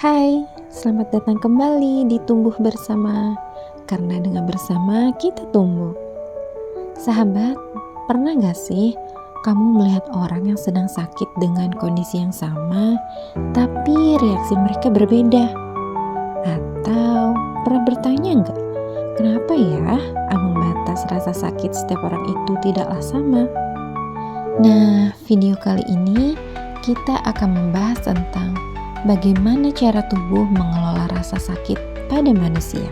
Hai, selamat datang kembali di Tumbuh Bersama. Karena dengan bersama kita tumbuh. Sahabat, pernah gak sih kamu melihat orang yang sedang sakit dengan kondisi yang sama, tapi reaksi mereka berbeda? Atau pernah bertanya gak, kenapa ya ambang batas rasa sakit setiap orang itu tidaklah sama? Nah, video kali ini kita akan membahas tentang bagaimana cara tubuh mengelola rasa sakit pada manusia.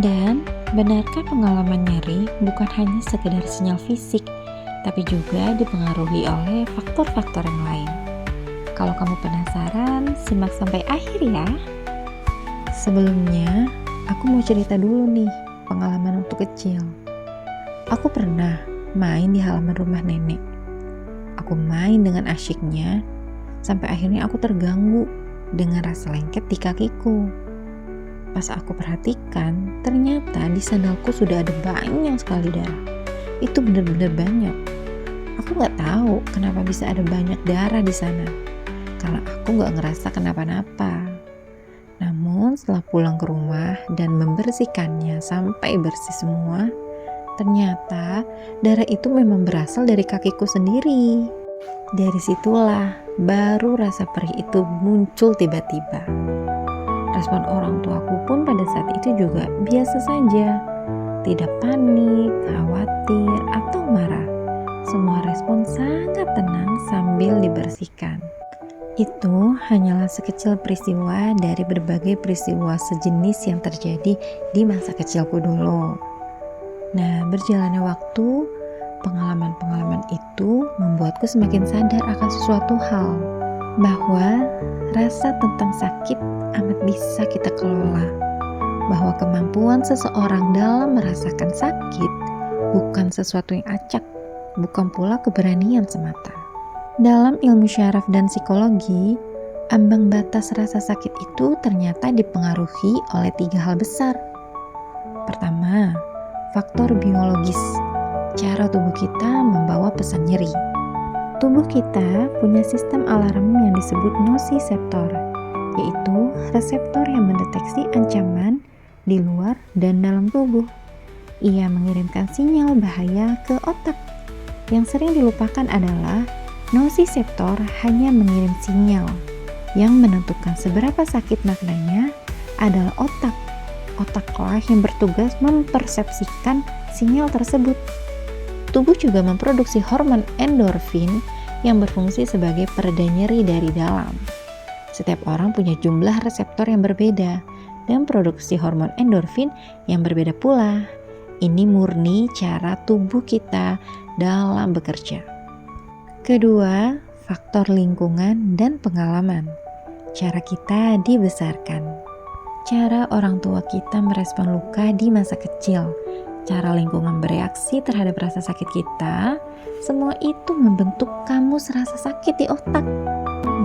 Dan benarkah pengalaman nyeri bukan hanya sekedar sinyal fisik, tapi juga dipengaruhi oleh faktor-faktor yang lain? Kalau kamu penasaran, simak sampai akhir ya. Sebelumnya, aku mau cerita dulu nih pengalaman waktu kecil. Aku pernah main di halaman rumah nenek. Aku main dengan asyiknya, sampai akhirnya aku terganggu dengan rasa lengket di kakiku. Pas aku perhatikan, ternyata di sandalku sudah ada banyak sekali darah. Itu benar-benar banyak. Aku gak tahu kenapa bisa ada banyak darah di sana, karena aku gak ngerasa kenapa-napa. Namun setelah pulang ke rumah dan membersihkannya sampai bersih semua, ternyata darah itu memang berasal dari kakiku sendiri. Dari situlah baru rasa perih itu muncul tiba-tiba. Respon orang tuaku pun pada saat itu juga biasa saja. Tidak panik, khawatir, atau marah. Semua respon sangat tenang sambil dibersihkan. Itu hanyalah sekecil peristiwa dari berbagai peristiwa sejenis yang terjadi di masa kecilku dulu. Nah, berjalannya waktu, pengalaman-pengalaman itu membuatku semakin sadar akan sesuatu hal, bahwa rasa tentang sakit amat bisa kita kelola, bahwa kemampuan seseorang dalam merasakan sakit bukan sesuatu yang acak, bukan pula keberanian semata. Dalam ilmu syaraf dan psikologi, ambang batas rasa sakit itu ternyata dipengaruhi oleh 3 hal besar. Pertama, faktor biologis. Cara tubuh kita membawa pesan nyeri. Tubuh kita punya sistem alarm yang disebut nosiseptor, yaitu reseptor yang mendeteksi ancaman di luar dan dalam tubuh. Ia mengirimkan sinyal bahaya ke otak. Yang sering dilupakan adalah nosiseptor hanya mengirim sinyal. Yang menentukan seberapa sakit maknanya adalah otak. Otaklah yang bertugas mempersepsikan sinyal tersebut. Tubuh juga memproduksi hormon endorfin yang berfungsi sebagai pereda nyeri dari dalam. Setiap orang punya jumlah reseptor yang berbeda dan produksi hormon endorfin yang berbeda pula. Ini murni cara tubuh kita dalam bekerja. Kedua, faktor lingkungan dan pengalaman. Cara kita dibesarkan. Cara orang tua kita merespon luka di masa kecil, cara lingkungan bereaksi terhadap rasa sakit kita, semua itu membentuk kamus rasa sakit di otak.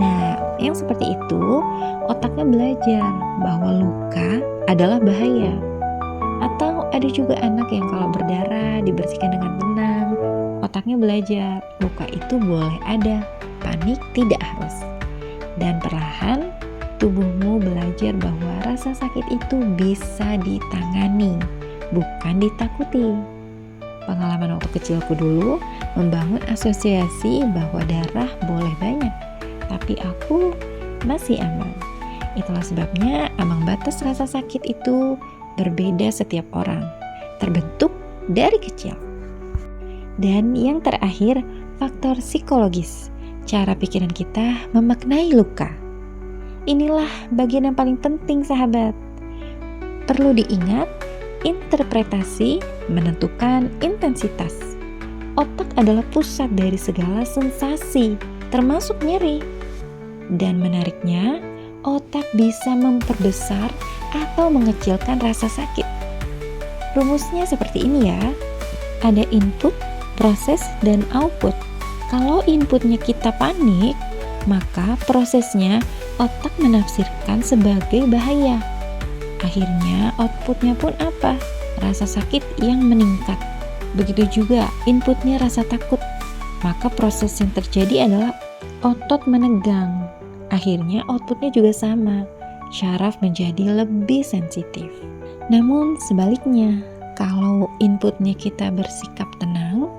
Nah, yang seperti itu, otaknya belajar bahwa luka adalah bahaya. Atau ada juga anak yang kalau berdarah dibersihkan dengan tenang, otaknya belajar luka itu boleh ada, panik tidak harus. Dan perlahan tubuhmu belajar bahwa rasa sakit itu bisa ditangani, bukan ditakuti. Pengalaman waktu kecilku dulu membangun asosiasi bahwa darah boleh banyak, tapi aku masih aman. Itulah sebabnya ambang batas rasa sakit itu berbeda setiap orang, terbentuk dari kecil. Dan yang terakhir, faktor psikologis. Cara pikiran kita memaknai luka. Inilah bagian yang paling penting, sahabat. Perlu diingat, interpretasi menentukan intensitas. Otak adalah pusat dari segala sensasi, termasuk nyeri. Dan menariknya, otak bisa memperbesar atau mengecilkan rasa sakit. Rumusnya seperti ini ya. Ada input, proses, dan output. Kalau inputnya kita panik, maka prosesnya otak menafsirkan sebagai bahaya. Akhirnya outputnya pun apa? Rasa sakit yang meningkat. Begitu juga inputnya rasa takut. Maka proses yang terjadi adalah otot menegang. Akhirnya outputnya juga sama. syaraf menjadi lebih sensitif. Namun sebaliknya, kalau inputnya kita bersikap tenang,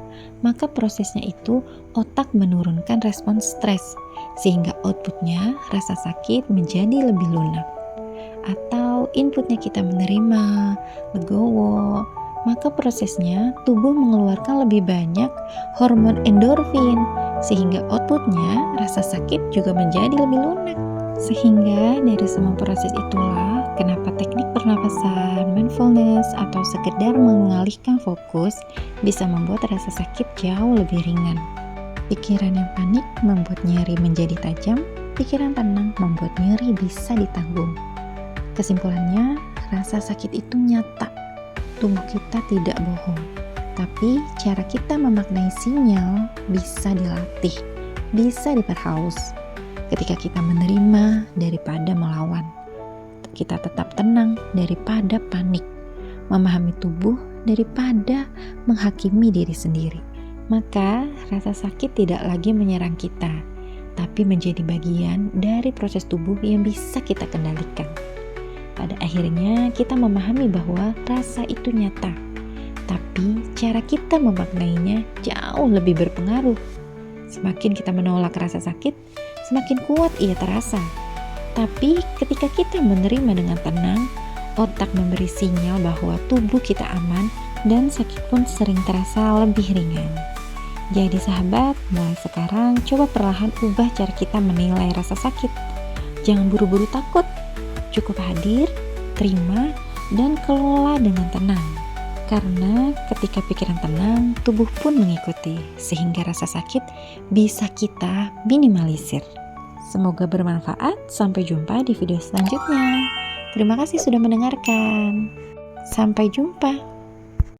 maka prosesnya itu otak menurunkan respons stres, sehingga outputnya rasa sakit menjadi lebih lunak. Atau inputnya kita menerima, legowo, maka prosesnya tubuh mengeluarkan lebih banyak hormon endorfin, sehingga outputnya rasa sakit juga menjadi lebih lunak. Sehingga dari semua proses itulah kenapa teknik pernapasan, mindfulness, atau sekedar mengalihkan fokus bisa membuat rasa sakit jauh lebih ringan. Pikiran yang panik membuat nyeri menjadi tajam, pikiran tenang membuat nyeri bisa ditanggung. Kesimpulannya, rasa sakit itu nyata. Tubuh kita tidak bohong. Tapi cara kita memaknai sinyal bisa dilatih, bisa diperhalus. Ketika kita menerima daripada melawan, kita tetap tenang daripada panik, memahami tubuh daripada menghakimi diri sendiri. Maka rasa sakit tidak lagi menyerang kita, tapi menjadi bagian dari proses tubuh yang bisa kita kendalikan. Pada akhirnya kita memahami bahwa rasa itu nyata, tapi cara kita memaknainya jauh lebih berpengaruh. Semakin kita menolak rasa sakit, semakin kuat ia terasa. Tapi ketika kita menerima dengan tenang, otak memberi sinyal bahwa tubuh kita aman dan sakit pun sering terasa lebih ringan. Jadi sahabat, mulai sekarang coba perlahan ubah cara kita menilai rasa sakit. Jangan buru-buru takut. Cukup hadir, terima, dan kelola dengan tenang. Karena ketika pikiran tenang, tubuh pun mengikuti, sehingga rasa sakit bisa kita minimalisir. Semoga bermanfaat, sampai jumpa di video selanjutnya. Terima kasih sudah mendengarkan. Sampai jumpa.